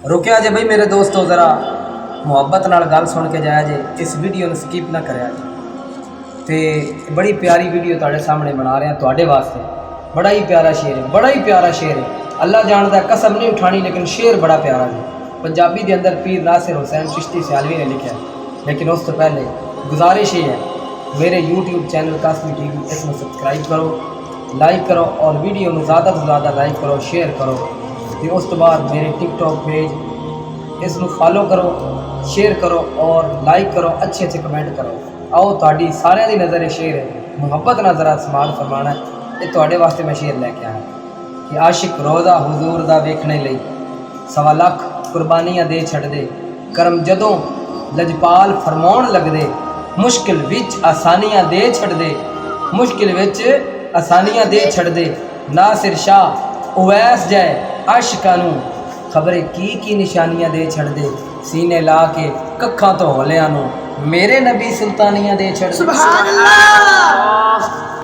रुकया जे बई मेरे दोस्तों, ज़रा मुहब्बत नाल गल सुन के जाया जे, इस वीडियो में स्किप ना कराया जे। तो बड़ी प्यारी वीडियो तुहाडे सामने बना रहे हैं तुहाडे वास्ते। बड़ा ही प्यारा शेर है, बड़ा ही प्यारा शेर है। अल्लाह जानदा, कसम नहीं उठानी, लेकिन शेर बड़ा प्यारा है। पंजाबी के अंदर पीर नासिर हुसैन चिश्ती सियालवी ने लिखा है। लेकिन उस तो पहले गुजारिश ये है, मेरे यूट्यूब चैनल कासमी टीवी इसमें सब्सक्राइब करो, लाइक करो और वीडियो में ज़्यादा से ज़्यादा लाइक करो, शेयर करो। तो उस तो बाद मेरे टिकटॉक पेज इसमें फॉलो करो, शेयर करो और लाइक करो, अच्छे अच्छे कमेंट करो। आओ तुहाडी सारिਆਂ ਦੀ नज़र शेर है, मुहब्बत ना ज़रा समाल फरमाना है। ये तुहाडे वास्ते मैं शेर लैके आया कि आशिक रोज़ा हुजूर दा वेखने लई 1.25 लाख कुर्बानियां दे छड्डदे, करम जदों लजपाल फरमाउण लगदे, मुश्किल विच आसानियां दे छड्डदे, मुश्किल विच आसानियां दे छड्डदे। नासिर शाह उवैस जाए आशिकां नूं खबरे की निशानियां दे छड्डदे, सीने ला के कक्खां तो होलियां नूं मेरे नबी सुल्तानियां दे छड्डदे। सुभान अल्लाह।